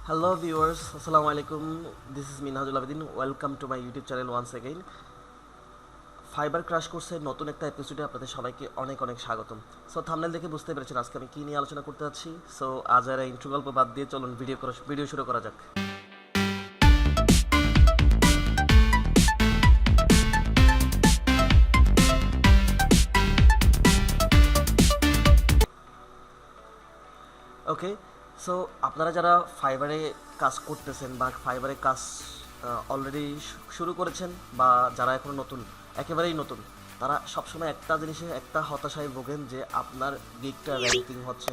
Hello viewers, Assalamu alaikum. This is Minhajul Abedin. Welcome to my YouTube channel once again. Fibre crash কোর্সের নতুন একটা এপিসোডে আপনাদের সবাইকে অনেক অনেক স্বাগতম। সো থাম্বনেল দেখে বুঝতে পেরেছেন আজকে আমি কী নিয়ে আলোচনা করতে যাচ্ছি। সো আজ আর ইন্ট্রো গল্প বাদ দিয়ে চলুন ভিডিও শুরু করা যাক। ওকে, সো আপনারা যারা ফাইবারে কাজ করতেছেন বা ফাইবারে কাজ অলরেডি শুরু করেছেন বা যারা এখনও নতুন, একেবারেই নতুন, তারা সবসময় একটা জিনিসে একটা হতাশায় ভোগেন যে আপনার গিগটা র্যাঙ্কিং হচ্ছে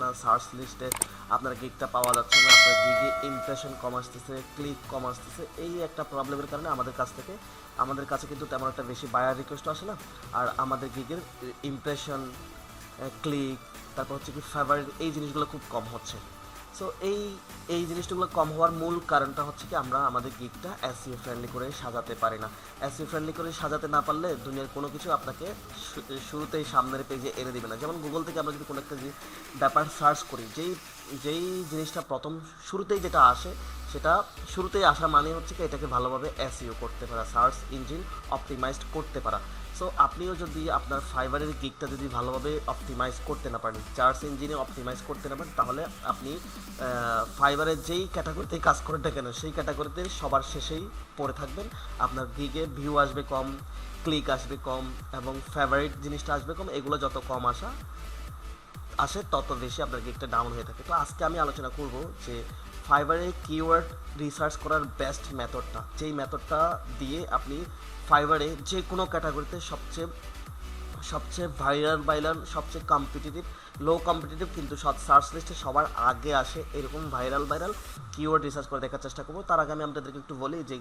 না, সার্চ লিস্টে আপনার গিগটা পাওয়া যাচ্ছে না, আপনার গিগে ইমপ্রেশন কম আসতেছে, ক্লিক কম আসতেছে। এই একটা প্রবলেমের কারণে আমাদের কাছে কিন্তু তেমন একটা বেশি বায়ার রিকোয়েস্ট আসে না, আর আমাদের গিগের ইমপ্রেশন, ক্লিক, তারপর হচ্ছে কি ফেভারিট, এই জিনিসগুলো খুব কম হচ্ছে। সো এই জিনিসগুলো কম হওয়ার মূল কারণটা হচ্ছে কি আমরা আমাদের গিগটা এসইও ফ্রেন্ডলি করে সাজাতে পারি না। এসইও ফ্রেন্ডলি করে সাজাতে না পারলে দুনিয়ার কোনো কিছু আপনাকে শুরুতেই সামনের পেজে এনে দেবে না। যেমন গুগল থেকে আমরা যদি কোনো একটা ব্যাপার সার্চ করি, যেই জিনিসটা প্রথম শুরুতেই যেটা আসে, সেটা শুরুতেই আসা মানে হচ্ছে কি এটাকে ভালোভাবে এসইও করতে পারা, সার্চ ইঞ্জিন অপটিমাইজড করতে পারা। সো আপনিও যদি আপনার ফাইবারের গিগটা যদি ভালোভাবে অপটিমাইজ করতে না পারেন, সার্চ ইঞ্জিনে অপটিমাইজ করতে না পারেন, তাহলে আপনি ফাইবারের যেই ক্যাটাগরিতে কাজ করেন না কেন সেই ক্যাটাগরিতে সবার শেষেই পড়ে থাকবেন। আপনার গিগে ভিউ আসবে কম, ক্লিক আসবে কম, এবং ফেভারিট জিনিসটা আসবে কম। এগুলো যত কম আসে তত বেশি আপনার গিগটা ডাউন হয়ে থাকে। তো আজকে আমি আলোচনা করব যে ফাইবারে কিওয়ার্ড রিসার্চ করার বেস্ট মেথডটা, যেই মেথডটা দিয়ে আপনি ফাইবারে যে কোনো ক্যাটাগরিতে সবচেয়ে ভাইরাল, সবচেয়ে কম্পিটিটিভ, লো কম্পিটিটিভ কিন্তু সার্চ লিস্টে সবার আগে আসে এরকম ভাইরাল কিওয়ার্ড রিসার্চ করে দেখার চেষ্টা করবো। তার আগে আমি আপনাদেরকে একটু বলি যে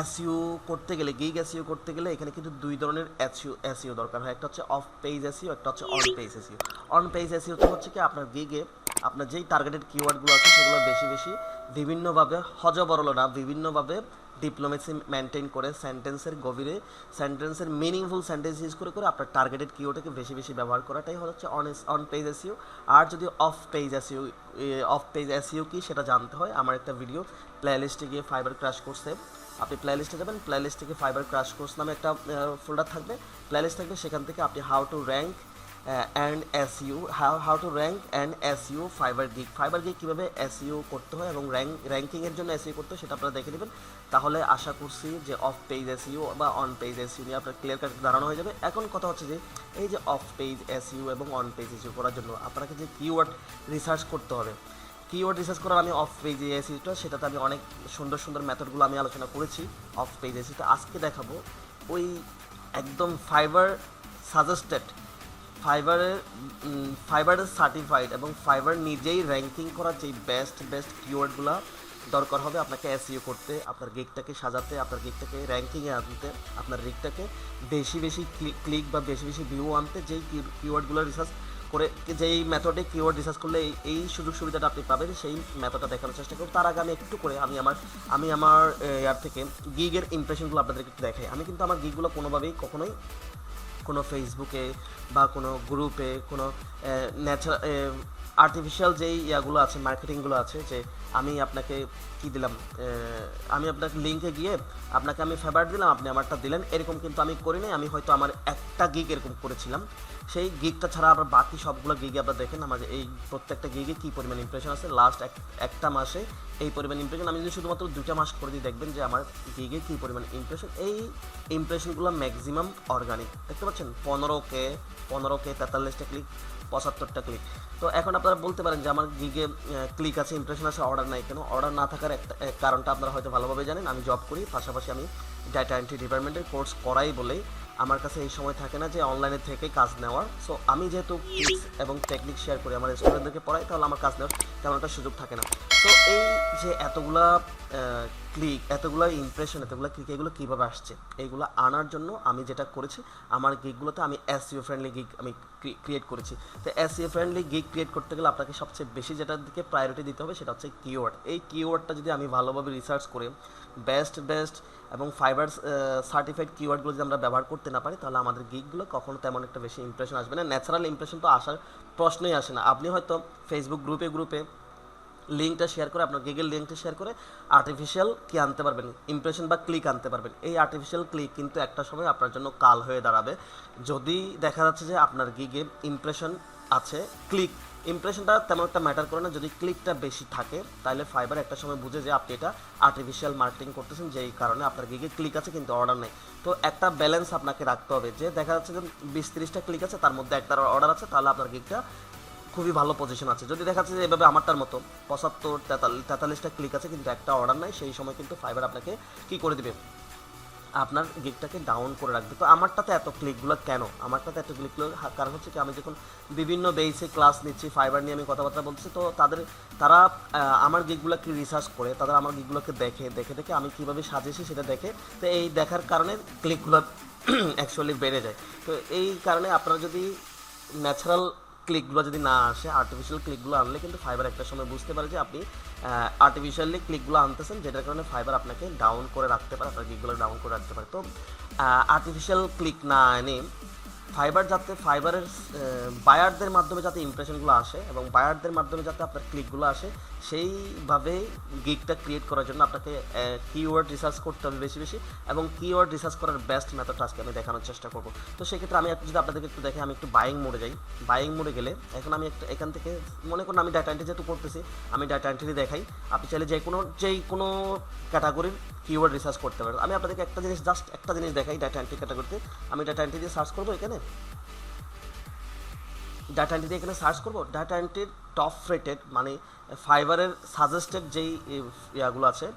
এসইও করতে গেলে, গিগ এসইও করতে গেলে এখানে কিন্তু দুই ধরনের এসইও দরকার হয়। একটা হচ্ছে অফ পেজ এসইও, একটা হচ্ছে on page SEO. On page SEO তো হচ্ছে কি আপনার গিগে আপনার যেই টার্গেটেড কিওয়ার্ডগুলো আছে সেগুলো বেশি বিভিন্নভাবে, হজবরল না, বিভিন্নভাবে ডিপ্লোমেসি মেনটেন করে সেন্টেন্সের গভীরে, সেন্টেন্সের মিনিংফুল সেন্টেন্স ইউজ করে আপনার টার্গেটেড কিওয়ার্ডকে বেশি ব্যবহার করাটাই হচ্ছে অন পেজ এসইও। আর যদি অফ পেজ এসইও কি সেটা জানতে হয়, আমার একটা ভিডিও প্লেলিস্টে গিয়ে ফাইবার ক্র্যাশ কোর্সে আপনি প্লেলিস্টে যাবেন, প্লেলিস্ট থেকে ফাইবার ক্র্যাশ কোর্স নামে একটা ফোল্ডার থাকবে, প্লেলিস্ট থাকবে, সেখান থেকে আপনি how to rank and SEO fibre gig কীভাবে এসইও করতে হয় এবং র্যাঙ্কিংয়ের জন্য এসইও করতে হয় সেটা আপনারা দেখে নেবেন। তাহলে আশা করছি যে অফ পেজ এসইও বা অন পেজ এসইও নিয়ে আপনার ক্লিয়ার কাট ধারণা হয়ে যাবে। এখন কথা হচ্ছে যে এই যে অফ পেজ এসইও এবং অন পেজ এসইও করার জন্য আপনাকে যে কিওয়ার্ড রিসার্চ করতে হবে, কিওয়ার্ড রিসার্চ করার আমি অফ পেজ এসইওটা, সেটাতে আমি অনেক সুন্দর মেথডগুলো আমি আলোচনা করেছি অফ পেজ এসইওটা। আজকে দেখাবো ওই একদম সাজেস্টেড ফাইবারের সার্টিফাইড এবং ফাইবার নিজেই র্যাঙ্কিং করার যেই বেস্ট কিওয়ার্ডগুলো দরকার হবে আপনাকে এসইও করতে, আপনার গিগটাকে সাজাতে, আপনার গিগটাকে র্যাঙ্কিংয়ে আনতে, আপনার গিগটাকে বেশি ক্লিক বা বেশি ভিউ আনতে, যেই কিওয়ার্ডগুলো রিসার্চ করে, যেই মেথডে কিওয়ার্ড রিসার্চ করলে এই সুযোগ সুবিধাটা আপনি পাবেন, সেই মেথডটা দেখানোর চেষ্টা করব। তার আগে আমি একটু করে আমি আমার ইয়ার থেকে গিগের ইমপ্রেশনগুলো আপনাদেরকে একটু দেখাই। আমি কিন্তু আমার গিগগুলো কখনোই কোনো ফেসবুকে বা কোনো গ্রুপে কোনো ন্যাচারাল আর্টিফিশিয়াল যেই ইয়াগুলো আছে, মার্কেটিংগুলো আছে, যে আমি আপনাকে কি দিলাম, আমি আপনাকে লিঙ্কে গিয়ে আপনাকে আমি ফেভারিট দিলাম, আপনি আমারটা দিলেন, এরকম কিন্তু আমি করি নাই। আমি হয়তো আমার একটা গিগ এরকম করেছিলাম, সেই গিগটা ছাড়া আবার বাকি সবগুলো গিগে আপনারা দেখেন আমার এই প্রত্যেকটা গিগে কী পরিমাণ ইমপ্রেশন আছে লাস্ট একটা মাসে, এই পরিমাণ ইমপ্রেশন। আমি যদি শুধুমাত্র 2টা মাস করে দিই দেখবেন যে আমার গিগে কী পরিমাণ ইমপ্রেশন। এই ইমপ্রেশনগুলো ম্যাক্সিমাম অর্গানিক, দেখতে পাচ্ছেন 15K 43টা ক্লিক, 75টা ক্লিক। তো এখন আপনারা বলতে পারেন যে আমার গিগে ক্লিক আছে, ইমপ্রেশন আছে, অর্ডার নাই কেন? অর্ডার না থাকার একটা কারণটা আপনারা হয়তো ভালোভাবে জানেন। আমি জব করি, পাশাপাশি আমি ডাটা এন্ট্রি ডিপার্টমেন্টের কোর্স করাই বলেই আমার কাছে এই সময় থাকে না যে অনলাইনে থেকে কাজ নেওয়ার। সো আমি যেহেতু টিপস এবং টেকনিক শেয়ার করি আমার স্টুডেন্টদেরকে পড়াই, তাহলে আমার কাজ নেওয়ার তেমন একটা সুযোগ থাকে না। তো এই যে এতগুলা ক্লিক, এতগুলো ইমপ্রেশন, এতগুলো ক্লিক, এগুলো কীভাবে আসছে, এইগুলো আনার জন্য আমি যেটা করেছি, আমার গিগগুলোতে আমি এসইও ফ্রেন্ডলি গিগ আমি ক্রিয়েট করেছি। তো এসইও ফ্রেন্ডলি গিগ ক্রিয়েট করতে গেলে আপনাকে সবচেয়ে বেশি যেটার দিকে প্রায়োরিটি দিতে হবে সেটা হচ্ছে কিওয়ার্ড। এই কিওয়ার্ডটা যদি আমি ভালোভাবে রিসার্চ করে বেস্ট এবং ফাইবার সার্টিফাইড কিওয়ার্ডগুলো যদি আমরা ব্যবহার করতে না পারি, তাহলে আমাদের গিগগুলো কখনো তেমন একটা বেশি ইমপ্রেশন আসবে না। ন্যাচারাল ইমপ্রেশন তো আসার প্রশ্নই আসে না। আপনি হয়তো ফেসবুক গ্রুপে লিঙ্কটা শেয়ার করে, আপনার গিগের লিঙ্কটা শেয়ার করে আর্টিফিশিয়াল কি আনতে পারবেন, ইমপ্রেশন বা ক্লিক আনতে পারবেন। এই আর্টিফিশিয়াল ক্লিক কিন্তু একটা সময় আপনার জন্য কাল হয়ে দাঁড়াবে। যদি দেখা যাচ্ছে যে আপনার গিগে ইমপ্রেশন আছে, ক্লিক ইমপ্রেশনটা তেমন একটা ম্যাটার করে না, যদি ক্লিকটা বেশি থাকে তাহলে ফাইবার একটা সময় বুঝে যে আপনি এটা আর্টিফিশিয়াল মার্কেটিং করতেছেন, যেই কারণে আপনার গিগে ক্লিক আছে কিন্তু অর্ডার নেই। তো একটা ব্যালেন্স আপনাকে রাখতে হবে, যে দেখা যাচ্ছে যে 20-30টা ক্লিক আছে, তার মধ্যে একটা অর্ডার আছে, তাহলে আপনার গিগটা খুবই ভালো পজিশন আছে। যদি দেখা যাচ্ছে যে এভাবে আমারটার মতো 75-43টা ক্লিক আছে কিন্তু একটা অর্ডার নাই, সেই সময় কিন্তু ফাইবার আপনাকে কী করে দিবে, আপনার গিগটাকে ডাউন করে রাখবে। তো আমারটাতে এত ক্লিকগুলো কেন, আমারটাতে এত ক্লিকগুলো কারণ হচ্ছে কি, আমি যখন বিভিন্ন বেসে ক্লাস নিচ্ছি, ফাইবার নিয়ে আমি কথাবার্তা বলছি, তো তারা আমার গিগগুলোকে রিসার্চ করে, তারা আমার গিগগুলোকে দেখে দেখে আমি কীভাবে সাজিয়েছি সেটা দেখে, তো এই দেখার কারণে ক্লিকগুলো অ্যাকচুয়ালি বেড়ে যায়। তো এই কারণে আপনারা যদি ন্যাচারাল ক্লিকগুলো যদি না আসে, আর্টিফিশিয়াল ক্লিকগুলো আনলে কিন্তু ফাইবার একটা সময় বুঝতে পারে যে আপনি আর্টিফিশিয়ালি ক্লিকগুলো আনতেছেন, যেটার কারণে ফাইবার আপনাকে ডাউন করে রাখতে পারে, আপনার ক্লিকগুলো ডাউন করে রাখতে পারে। তো আর্টিফিশিয়াল ক্লিক না এনে ফাইবার যাতে ফাইবারের বায়ারদের মাধ্যমে যাতে ইমপ্রেশনগুলো আসে এবং বায়ারদের মাধ্যমে যাতে আপনার ক্লিকগুলো আসে, সেইভাবে গিগটা ক্রিয়েট করার জন্য আপনাকে কিওয়ার্ড রিসার্চ করতে হবে বেশি বেশি, এবং কিওয়ার্ড রিসার্চ করার বেস্ট মেথড আজকে আমি দেখানোর চেষ্টা করব। তো সেক্ষেত্রে আমি যদি আপনাদেরকে একটু দেখে, আমি একটু বাইং মোডে যাই। বাইং মোডে গেলে এখন আমি একটা এখান থেকে মনে করুন আমি ডাটা এন্ট্রি যেহেতু করতেছি, আমি ডাটা এন্ট্রি দেখাই। আপনি চাইলে যেই কোনো ক্যাটাগরির কিওয়ার্ড রিসার্চ করতে পারেন। আমি আপনাদেরকে জাস্ট একটা জিনিস দেখাই ডাটা এন্ট্রি ক্যাটাগরিতে। আমি ডাটা এন্ট্রি দিয়ে সার্চ করবো, এখানে ডাটা এন্ট্রি দিয়ে এখানে সার্চ করবো। ডাটা এন্ট্রির টপ রেটেড মানে ফাইবারের সাজেস্টেড যেই ইয়াগুলো আছে,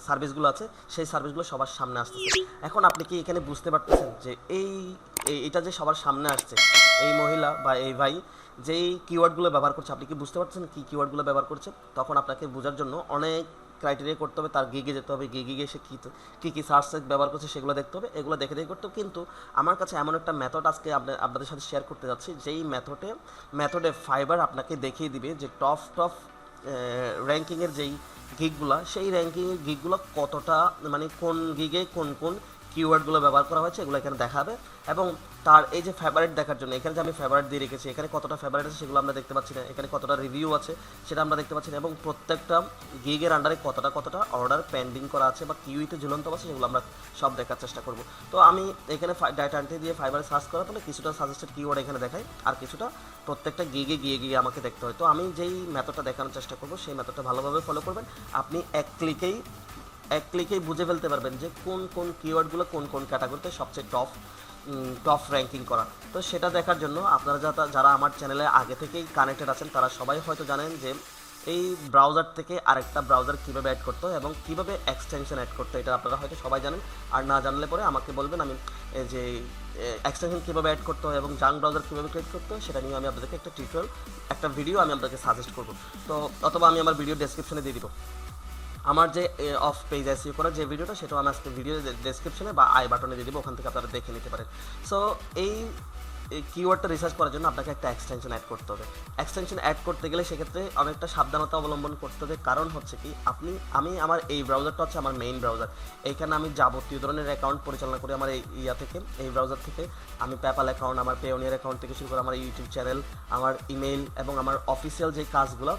সার্ভিসগুলো আছে, সেই সার্ভিসগুলো সবার সামনে আসতেছে। এখন আপনি কি এখানে বুঝতে পারতেছেন যে এটা যে সবার সামনে আসছে, এই মহিলা বা এই ভাই যেই কিওয়ার্ডগুলো ব্যবহার করছে, আপনি কি বুঝতে পারছেন কি কিওয়ার্ডগুলো ব্যবহার করছে? তখন আপনাকে বোঝার জন্য অনেক ক্রাইটেরিয়া করতে হবে, তার গিগে যেতে হবে, গিগে সে কী সার্চ ব্যবহার করছে সেগুলো দেখতে হবে, এগুলো দেখে করতে হবে। কিন্তু আমার কাছে এমন একটা মেথড আজকে আপনাদের সাথে শেয়ার করতে যাচ্ছি, যেই মেথডে ফাইবার আপনাকে দেখিয়ে দিবে যে টপ র্যাঙ্কিংয়ের যেই গিগগুলো, সেই র্যাঙ্কিংয়ের গিগগুলো কতটা, মানে কোন গিগে কোন কিওয়ার্ডগুলো ব্যবহার করা হয়েছে এগুলো এখানে দেখাবে। এবং তার এই যে ফেভারিট দেখার জন্য, এখানে যে আমি ফেভারিট দিয়ে রেখেছি, এখানে কতটা ফেভারিট আছে সেগুলো আমরা দেখতে পাচ্ছি না, এখানে কতটা রিভিউ আছে সেটা আমরা দেখতে পাচ্ছি না, এবং প্রত্যেকটা গিগের আন্ডারে কতটা অর্ডার পেন্ডিং করা আছে বা কিউইতে ঝুলন্ত আছে সেগুলো আমরা সব দেখার চেষ্টা করব। তো আমি এখানে ডাটা এন্ট্রি দিয়ে ফাইবারে সার্চ করার ফলে কিছুটা সাজেস্টেড কিওয়ার্ড এখানে দেখাই, আর কিছুটা প্রত্যেকটা গিয়ে আমাকে দেখতে হয়। তো আমি যেই মেথডটা দেখানোর চেষ্টা করব সেই মেথডটা ভালোভাবে ফলো করবেন। আপনি এক ক্লিকেই বুঝে ফেলতে পারবেন যে কোন কিওয়ার্ডগুলো কোন ক্যাটাগরিতে সবচেয়ে টপ র্যাঙ্কিং করা। তো সেটা দেখার জন্য আপনারা যারা আমার চ্যানেলে আগে থেকেই কানেক্টেড আছেন, তারা সবাই হয়তো জানেন যে এই ব্রাউজার থেকে আরেকটা ব্রাউজার কীভাবে অ্যাড করতে হয় এবং কীভাবে এক্সটেনশন অ্যাড করতে হয়, এটা আপনারা হয়তো সবাই জানেন। আর না জানলে পরে আমাকে বলবেন, আমি যে এক্সটেনশন কীভাবে অ্যাড করতে হয় এবং জাঙ্ক ব্রাউজার কীভাবে ক্রিয়েট করতে হয় সেটা নিয়ে আমি আপনাদেরকে একটা ভিডিও আমি আপনাদেরকে সাজেস্ট করব। তো অথবা আমি আমার ভিডিও ডেসক্রিপশনে দিয়ে দিব আমার যে অফ পেজ এসইও করার যে ভিডিওটা, সেটাও আমি আজকে ভিডিও ডেসক্রিপশনে বা আই বাটনে দিয়ে দেবো, ওখান থেকে আপনারা দেখে নিতে পারেন। সো এই কিওয়ার্ডটা রিসার্চ করার জন্য আপনাকে একটা এক্সটেনশন অ্যাড করতে হবে। এক্সটেনশন অ্যাড করতে গেলে সেক্ষেত্রে অনেকটা সাবধানতা অবলম্বন করতে হবে, কারণ হচ্ছে কি আমি আমার এই ব্রাউজারটা হচ্ছে আমার মেইন ব্রাউজার। এইখানে আমি যাবতীয় ধরনের অ্যাকাউন্ট পরিচালনা করি আমার এই ব্রাউজার থেকে। আমি পেপ্যাল অ্যাকাউন্ট, আমার পেওনিয়ার অ্যাকাউন্ট থেকে শুরু করে আমার ইউটিউব চ্যানেল, আমার ইমেল এবং আমার অফিসিয়াল যে কাজগুলো,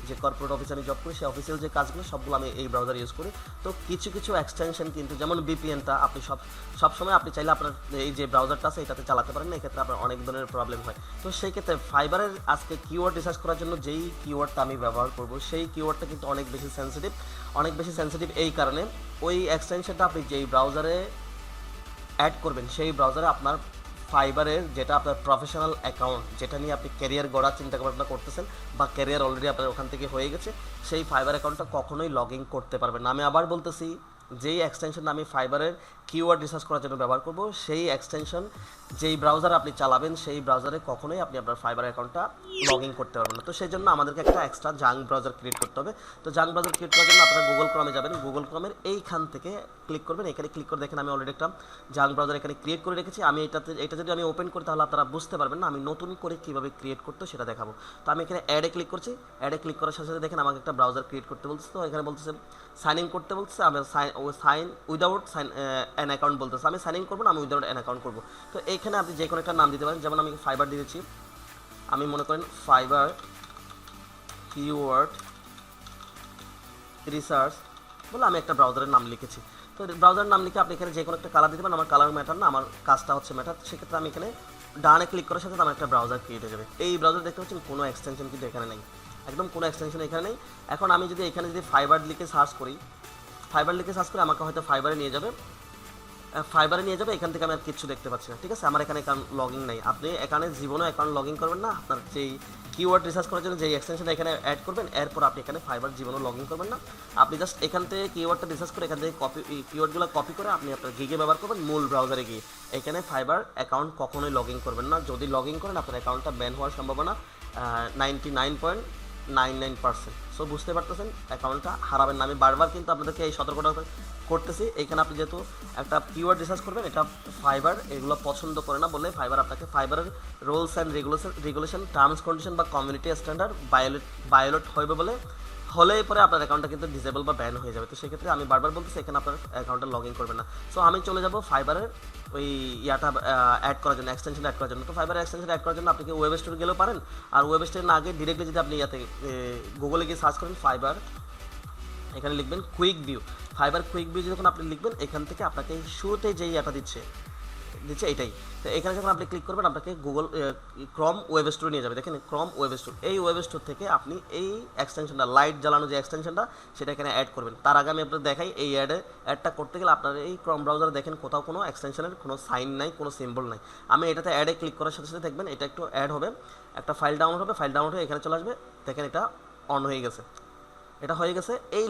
যে কর্পোরেট অফিসে আমি জব করি, সেই অফিসিয়াল যে কাজগুলো সবগুলো আমি এই ব্রাউজার ইউজ করি। তো কিছু এক্সটেনশন কিন্তু, যেমন বিপিএনটা আপনি সবসময় আপনি চাইলে আপনার এই যে ব্রাউজারটা আছে এটাতে চালাতে পারেন না, এক্ষেত্রে আপনার অনেক ধরনের প্রবলেম হয়। তো সেই ক্ষেত্রে ফাইবারের আজকে কিওয়ার্ড রিসার্চ করার জন্য যেই কিওয়ার্ডটা আমি ব্যবহার করব, সেই কিওয়ার্ডটা কিন্তু অনেক বেশি সেন্সিটিভ। এই কারণে ওই এক্সটেনশনটা আপনি যেই ব্রাউজারে অ্যাড করবেন, সেই ব্রাউজারে আপনার ফাইবারের যেটা আপনার প্রফেশনাল অ্যাকাউন্ট, যেটা নিয়ে আপনি ক্যারিয়ার গড়ার চিন্তা ভাবনা করতেছেন বা ক্যারিয়ার অলরেডি আপনার ওখান থেকে হয়ে গেছে, সেই ফাইবার অ্যাকাউন্টটা কখনোই লগ ইন করতে পারবেন না। আমি আবার বলতেছি, যেই এক্সটেনশন আমি ফাইবারের কিওয়ার্ড রিসার্চ করার জন্য ব্যবহার করব, সেই এক্সটেনশন যেই ব্রাউজার আপনি চালাবেন, সেই ব্রাউজারে কখনোই আপনি আপনার ফাইবার অ্যাকাউন্টটা লগ ইন করতে পারবেন না। তো সেই জন্য আমাদেরকে একটা এক্সট্রা জাঙ্ক ব্রাউজার ক্রিয়েট করতে হবে। তো জাঙ্ক ব্রাউজার ক্রিয়েট করার জন্য আপনারা গুগল ক্রমে যাবেন, গুগল ক্রমের এইখান থেকে ক্লিক করবেন। এখানে ক্লিক করে দেখেন আমি অলরেডি একটা জাঙ্ক ব্রাউজার এখানে ক্রিয়েট করে রেখেছি। এটা যদি আমি ওপেন করি তাহলে আপনারা বুঝতে পারবেন না আমি নতুন করে কীভাবে ক্রিয়েট করতে সেটা দেখাবো। তো আমি এখানে অ্যাডে ক্লিক করছি। অ্যাডে ক্লিক করার সাথে সাথে দেখেন আমাকে একটা ব্রাউজার ক্রিয়েট করতে বলছে। তো এখানে বলতেছে সাইন ইন করতে বলছে, আমি সাইন উইদাউট অ্যান অ্যাকাউন্ট বলতেছে। আমি সাইন ইন করবো না, আমি উইদাউট অ্যান অ্যাকাউন্ট করবো। তো এইখানে আপনি যে কোনো একটা নাম দিতে পারেন, যেমন আমি ফাইবার দিয়েছি, আমি মনে করেন ফাইবার কিওয়ার্ড রিসার্চ বলে আমি একটা ব্রাউজারের নাম লিখেছি। তো ব্রাউজারের নাম লিখে আপনি এখানে যে কোনো একটা কালার দিতে পারেন, আমার কালার ম্যাটার না, আমার কাজটা হচ্ছে ম্যাটার। সেক্ষেত্রে আমি এখানে ডানে ক্লিক করার সাথে আমার একটা ব্রাউজার ক্রিয়েট হয়ে যাবে। এই ব্রাউজার দেখতে পাচ্ছেন কোনো এক্সটেনশন কিন্তু এখানে নেই, একদম কোনো এক্সটেনশন এখানে নেই। এখন আমি যদি এখানে যদি ফাইবার লিখে সার্চ করি, আমাকে হয়তো ফাইবারে নিয়ে যাবে, এখান থেকে আমি আর কিছু দেখতে পাচ্ছি না। ঠিক আছে, আমার এখানে অ্যাকাউন্ট লগ ইন নেই। আপনি এখানে জীবনেও অ্যাকাউন্ট লগ ইন করবেন না, আপনার যেই কিওয়ার্ড রিসার্চ করার জন্য যেই এক্সটেনশন এখানে অ্যাড করবেন, এরপর আপনি এখানে ফাইবার জীবনেও লগ ইন করবেন না। আপনি জাস্ট এখান থেকে কিওয়ার্ডটা রিসার্চ করে এখান থেকে কিওয়ার্ডগুলো কপি করে আপনি আপনার গিগে ব্যবহার করবেন মূল ব্রাউজারে গিয়ে। এখানে ফাইবার অ্যাকাউন্ট কখনোই লগ ইন করবেন না। যদি লগ ইন করেন আপনার অ্যাকাউন্টটা ব্যান হওয়ার সম্ভাবনা 99.99%। সো বুঝতে পারতেছেন, অ্যাকাউন্টটা হারাবেন না। আমি বারবার কিন্তু আপনাদেরকে এই সতর্কতা করতেছি। এখানে আপনি যেহেতু একটা কিওয়ার্ড রিসার্চ করবেন, এটা ফাইবার এগুলো পছন্দ করে না বলে ফাইবার আপনাকে ফাইবারের rules and regulation terms condition বা কমিউনিটি স্ট্যান্ডার্ড ভায়োলেট হলে পরে আপনার অ্যাকাউন্টটা কিন্তু ডিসেবল বা ব্যান হয়ে যাবে। তো সেক্ষেত্রে আমি বারবার বলতেছি এখানে আপনার অ্যাকাউন্টটা লগ ইন করবেন না। সো আমি চলে যাব ফাইবারের ওই ইয়াটা অ্যাড করার জন্য, এক্সটেনশন অ্যাড করার জন্য। তো ফাইবারের এক্সটেনশন অ্যাড করার জন্য আপনি ওয়েব স্টোরে গেলেও পারেন, আর ওয়েব স্টোরে না আগে ডিরেক্টলি যদি আপনি ইয়াতে গুগলে গিয়ে সার্চ করেন ফাইবার, এখানে লিখবেন quick view, fibre quick view যখন আপনি লিখবেন, এখান থেকে আপনাকে শুরুতে যেই অ্যাপটা দিচ্ছে এটাই। তো এখানে যখন আপনি ক্লিক করবেন আপনাকে গুগল ক্রম ওয়েব স্টোর নিয়ে যাবে। দেখেন ক্রম ওয়েব স্টোর, এই ওয়েব স্টোর থেকে আপনি এই এক্সটেনশনটা লাইট জ্বালানো যে এক্সটেনশনটা সেটা এখানে অ্যাড করবেন। তার আগে আমি আপনাদের দেখাই এই অ্যাডটা করতে গেলে আপনার এই ক্রম ব্রাউজারে দেখেন কোথাও কোনো এক্সটেনশনের কোনো সাইন নাই, কোনো সিম্বল নাই। আমি এটাতে অ্যাডে ক্লিক করার সাথে সাথে দেখবেন এটা একটু অ্যাড হবে, একটা ফাইল ডাউনলোড হবে, ফাইল ডাউনলোড হয়ে এখানে চলে আসবে। দেখেন এটা অন হয়ে গেছে, এটা হয়ে গেছে। এই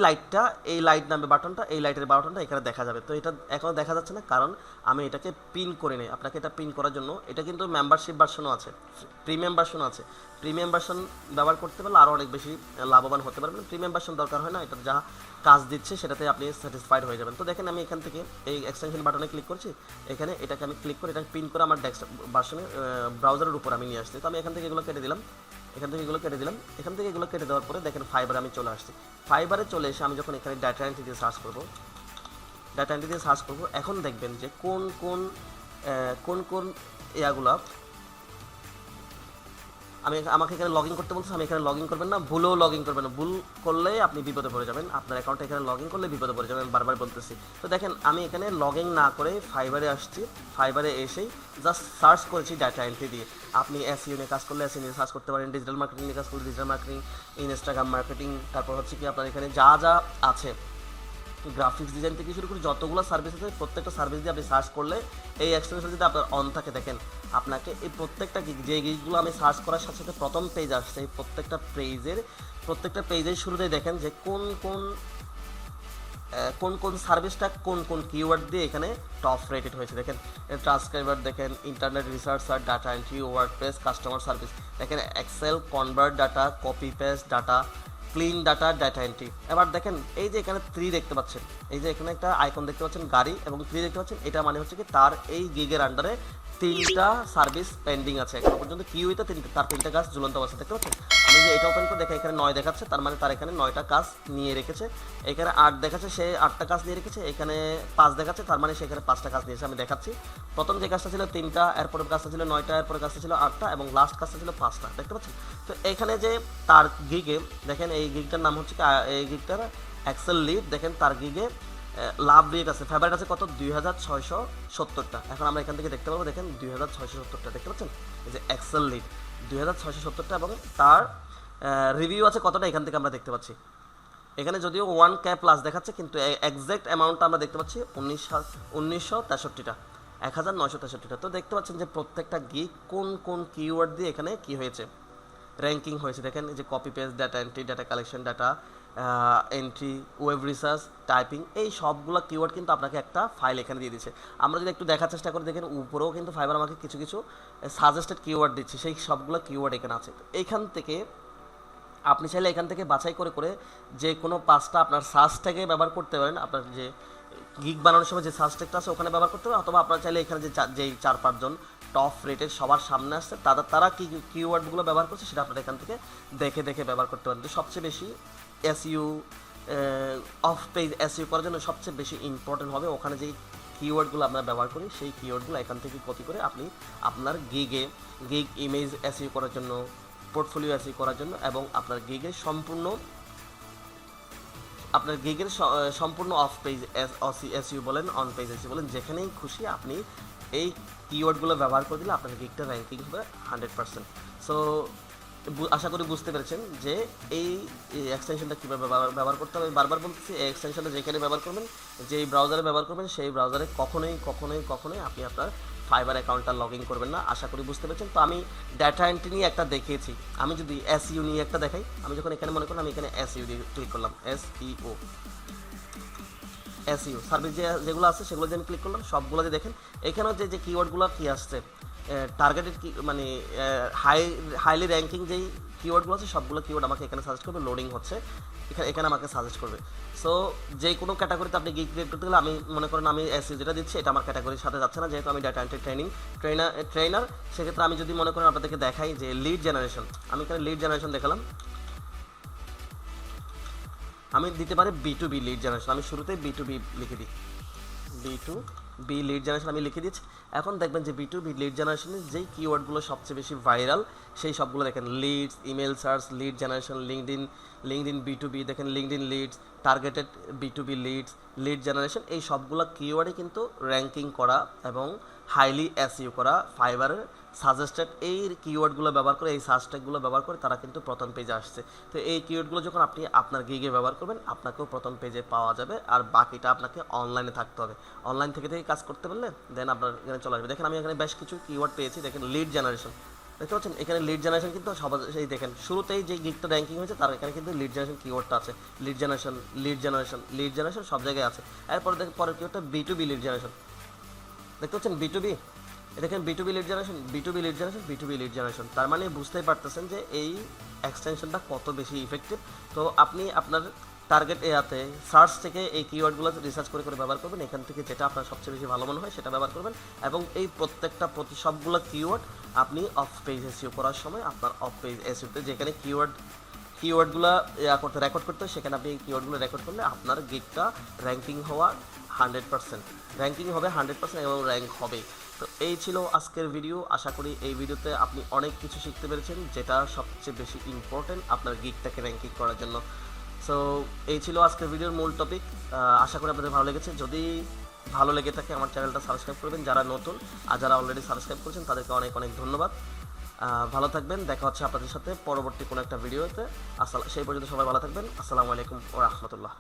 লাইট নামে বাটনটা, এই লাইটের বাটনটা এখানে দেখা যাবে। তো এটা এখনও দেখা যাচ্ছে না কারণ আমি এটাকে পিন করে নিই। আপনাকে এটা পিন করার জন্য এটা কিন্তু মেম্বারশিপ ভার্সনও আছে, প্রিমিয়াম ভার্সনও আছে। প্রিমিয়াম ভার্সন ব্যবহার করতে পারলে আরও অনেক বেশি লাভবান হতে পারবেন। প্রিমিয়াম ভার্সন দরকার হয় না, এটা যা কাজ দিচ্ছে সেটাতে আপনি স্যাটিসফাইড হয়ে যাবেন। তো দেখেন আমি এখান থেকে এই এক্সটেনশন বাটনে ক্লিক করছি, এখানে এটাকে আমি ক্লিক করে এটা পিন করে আমার ডেস্কটপ ভার্সনে ব্রাউজারের উপর আমি নিয়ে আসছি। তো আমি এখান থেকে এগুলো কেটে দিলাম, এখান থেকে এগুলো কেটে দেওয়ার পরে দেখেন ফাইবারে আমি চলে আসছি। ফাইবারে চলে এসে আমি যখন এখানে ডাটা এন্ট্রি দিয়ে সার্চ করব, এখন দেখবেন যে কোন ইয়াগুলা আমাকে এখানে লগ ইন করতে বলছে। আমি এখানে লগ ইন করবেন না, ভুলেও লগ ইন করবেন না। ভুল করলে আপনি বিপদে পড়ে যাবেন, আপনার অ্যাকাউন্টে এখানে লগ ইন করলে বিপদে পড়ে যাবেন, বারবার বলতেছি। তো দেখেন আমি এখানে লগ ইন না করে ফাইবারে আসছি। ফাইবারে এসেই জাস্ট সার্চ করেছি ডাটা এন্ট্রি দিয়ে। আপনি এসইও নিয়ে কাজ করলে এসইও নিয়ে সার্চ করতে পারেন, ডিজিটাল মার্কেটিং নিয়ে কাজ করলে ডিজিটাল মার্কেটিং, ইনস্টাগ্রাম মার্কেটিং, তারপর হচ্ছে কি আপনার এখানে যা আছে গ্রাফিক্স ডিজাইন থেকে শুরু করে যতগুলো সার্ভিস আছে প্রত্যেকটা সার্ভিস দিয়ে আপনি সার্চ করলে এই এক্সটেনশন যদি আপনার অন থাকে, দেখেন আপনাকে এই প্রত্যেকটা যে গিগগুলো আমি সার্চ করার সাথে সাথে প্রথম পেজ আসছে, এই প্রত্যেকটা পেজের শুরুতেই দেখেন যে কোন সার্ভিসটা কোন কিওয়ার্ড দিয়ে এখানে টপ রেটেড হয়েছে। দেখেন ট্রান্সক্রাইবার, দেখেন internet researcher, data entry, WordPress, customer service, দেখেন Excel, convert data, copy paste data, clean data, data entry. এবার দেখেন এই যে এখানে 3 দেখতে পাচ্ছেন, এই যে এখানে একটা আইকন দেখতে পাচ্ছেন গাড়ি এবং 3 দেখতে পাচ্ছেন, এটা মানে হচ্ছে কি তার এই গিগের আন্ডারে 3টা সার্ভিস পেন্ডিং আছে। এখন পর্যন্ত কিউইতে তার 3টা কাজ ঝুলন্ত অবস্থা দেখতে পাচ্ছেন। আমি যে এটা ওপেন করে দেখে এখানে 9 দেখাচ্ছে, তার মানে তার এখানে 9টা কাজ নিয়ে রেখেছে। এখানে 8 দেখাচ্ছে, সে 8টা কাজ নিয়ে রেখেছে। এখানে 5 দেখাচ্ছে, তার মানে সেখানে 5টা কাজ নিয়েছে। আমি দেখাচ্ছি প্রথম যে কাজটা ছিল 3টা, এরপরের কাজটা ছিল 9টা, এরপরের কাজটা ছিল 8টা এবং লাস্ট কাজটা ছিল 5টা, দেখতে পাচ্ছেন। তো এখানে যে তার গিগে দেখেন, এই গিগটার নাম হচ্ছে এই গিগটার এক্সেল লিড। দেখেন তার গিগে লাভ রেট আছে, ফেভারিট আছে কত 2670টা। এখন আমরা এখান থেকে দেখতে পাবো, দেখেন 2670টা দেখতে পাচ্ছেন, এই যে এক্সেল লিড 2670টা এবং তার রিভিউ আছে কতটা এখান থেকে আমরা দেখতে পাচ্ছি। এখানে যদিও 1K প্লাস দেখাচ্ছে কিন্তু এক্সাক্ট অ্যামাউন্টটা আমরা দেখতে পাচ্ছি 1963টা, 1963টা। তো দেখতে পাচ্ছেন যে প্রত্যেকটা গিগ কোন কিওয়ার্ড দিয়ে এখানে কি হয়েছে, র্যাঙ্কিং হয়েছে। দেখেন এই যে copy paste, data entry, data collection, data entry, web research, typing, এই সবগুলো কিওয়ার্ড কিন্তু আপনাকে একটা ফাইল এখানে দিয়ে দিচ্ছে। আমরা যদি একটু দেখার চেষ্টা করি, দেখেন উপরেও কিন্তু ফাইবার আমাকে কিছু সাজেস্টেড কিওয়ার্ড দিচ্ছে, সেই সবগুলো কিওয়ার্ড এখানে আছে। তো এইখান থেকে আপনি চাইলে এখান থেকে বাছাই করে যে কোনো 5টা আপনার সার্চ ট্যাগে ব্যবহার করতে পারেন। আপনার যে গিগ বানানোর সময় যে সার্চ ট্যাগটা আছে ওখানে ব্যবহার করতে পারেন, অথবা আপনারা চাইলে এখানে যেই 4-5 জন টপ রেটেড সবার সামনে আসছে তারা কি কিওয়ার্ডগুলো ব্যবহার করছে সেটা আপনারা এখান থেকে দেখে ব্যবহার করতে পারেন। তো সবচেয়ে বেশি এসইও অফ পেজ এসইও করার জন্য সবচেয়ে বেশি ইম্পর্টেন্ট হবে ওখানে যেই কিওয়ার্ডগুলো আমরা ব্যবহার করি, সেই কিওয়ার্ডগুলো এখান থেকে কপি করে আপনি আপনার গিগ ইমেজ এসইও করার জন্য, পোর্টফোলিও এসইও করার জন্য এবং আপনার গিগে সম্পূর্ণ আপনার গিগের সম্পূর্ণ অফ পেজ এসইও বলেন, অন পেজ এসইও বলেন, যেখানেই খুশি আপনি এই কিওয়ার্ডগুলো ব্যবহার করে দিলে আপনার গিগটা র্যাঙ্কিং হবে 100%। সো আশা করি বুঝতে পেরেছেন যে এই এক্সটেনশনটা কীভাবে ব্যবহার করতে হবে। বারবার বলতেছি, এই এক্সটেনশনটা যেখানে ব্যবহার করবেন, যেই ব্রাউজারে ব্যবহার করবেন, সেই ব্রাউজারে কখনোই আপনি আপনার ফাইবার অ্যাকাউন্টটা লগ ইন করবেন না। আশা করি বুঝতে পেরেছেন। তো আমি ডাটা এন্ট্রি নিয়ে একটা দেখিয়েছি, আমি যদি এসইও নিয়ে একটা দেখাই, আমি যখন এখানে মনে করেন আমি এখানে এসইও দিয়ে ক্লিক করলাম, এসইও সার্ভিস যেগুলো আছে সেগুলো দিয়ে আমি ক্লিক করলাম, সবগুলো দিয়ে দেখেন এখানেও যে কিওয়ার্ডগুলো কী আসছে, টার্গেটেড কি মানে হাইলি র্যাঙ্কিং যেই কিওয়ার্ডগুলো আছে সবগুলো কিওয়ার্ড আমাকে এখানে সাজেস্ট করবে, লোডিং হচ্ছে এখানে আমাকে সাজেস্ট করবে। সো যে কোনো ক্যাটাগরিতে আপনি গিগ ক্রিয়েট করতে গেলে, আমি মনে করেন আমি এসইও যেটা দিচ্ছি এটা আমার ক্যাটাগরির সাথে যাচ্ছে না, যেহেতু আমি ডাটা এন্ট্রি ট্রেনার। সেক্ষেত্রে আমি যদি মনে করেন আপনাদেরকে দেখাই যে লিড জেনারেশন, আমি এখানে লিড জেনারেশন দেখালাম, আমি দিতে পারি B2B লিড জেনারেশন, আমি শুরুতেই B2B লিখে দিই, B2B লিড জেনারেশন আমি লিখে দিচ্ছি। এখন দেখবেন যে B2B লিড জেনারেশনের যেই কিওয়ার্ডগুলো সবচেয়ে বেশি ভাইরাল সেই সবগুলো দেখেন, leads, email search, lead generation, LinkedIn B2B দেখেন, LinkedIn leads, targeted B2B leads, lead generation, এই সবগুলো কিওয়ার্ডে কিন্তু র্যাঙ্কিং করা এবং হাইলি এসইও করা, ফাইবারের সাজেস্টেড এই কিওয়ার্ডগুলো ব্যবহার করে, এই সার্চ ট্যাগগুলো ব্যবহার করে তারা কিন্তু প্রথম পেজে আসছে। তো এই কিওয়ার্ডগুলো যখন আপনি আপনার গিগে ব্যবহার করবেন, আপনাকেও প্রথম পেজে পাওয়া যাবে, আর বাকিটা আপনাকে অনলাইনে থাকতে হবে। অনলাইন থেকে কাজ করতে পারলে দেন আপনার এখানে চলে আসবে। দেখেন আমি এখানে বেশ কিছু কিওয়ার্ড পেয়েছি, দেখেন লিড জেনারেশন, দেখতে পাচ্ছেন এখানে লিড জেনারেশন কিন্তু সবাই সেই দেখেন শুরুতেই যে গিগটা র্যাঙ্কিং হয়েছে তার এখানে কিন্তু লিড জেনারেশন কিওয়ার্ডটা আছে, লিড জেনারেশন সব জায়গায় আছে। এরপরে দেখেন পরের কিওয়ার্ডটা B2B লিড জেনারেশন, দেখতে পাচ্ছেন B2B, দেখেন B2B লিড জেনারেশন। তার মানে বুঝতেই পারতেছেন যে এই এক্সটেনশনটা কত বেশি ইফেক্টিভ। তো আপনি আপনার টার্গেট এতে সার্চ থেকে এই কিওয়ার্ডগুলো রিসার্চ করে ব্যবহার করবেন, এখান থেকে যেটা আপনার সবচেয়ে বেশি ভালো মনে হয় সেটা ব্যবহার করবেন, এবং এই সবগুলো কিওয়ার্ড আপনি অফ পেজ এসইও করার সময় আপনার অফ পেজ এসইওতে যেখানে কিওয়ার্ডগুলো রেকর্ড করতে হয় সেখানে আপনি এই কিওয়ার্ডগুলো রেকর্ড করলে আপনার গিগটা র্যাঙ্কিং হওয়ার 100%, র্যাঙ্কিং হবে 100% এবং র্যাঙ্ক হবে। তো এই ছিল আজকের ভিডিও। আশা করি এই ভিডিওতে আপনি অনেক কিছু শিখতে পেরেছেন, যেটা সবচেয়ে বেশি ইম্পর্টেন্ট আপনার গিগটাকে র্যাঙ্কিং করার জন্য। সো এই ছিল আজকের ভিডিওর মূল টপিক। আশা করি আপনাদের ভালো লেগেছে। যদি ভালো লেগে থাকে আমার চ্যানেলটা সাবস্ক্রাইব করবেন যারা নতুন, আর যারা অলরেডি সাবস্ক্রাইব করেছেন তাদেরকে অনেক ধন্যবাদ। ভালো থাকবেন, দেখা হচ্ছে আপনাদের সাথে পরবর্তী কোনো একটা ভিডিওতে। সেই পর্যন্ত সবাই ভালো থাকবেন। আসসালামু আলাইকুম ওয়া রাহমাতুল্লাহ।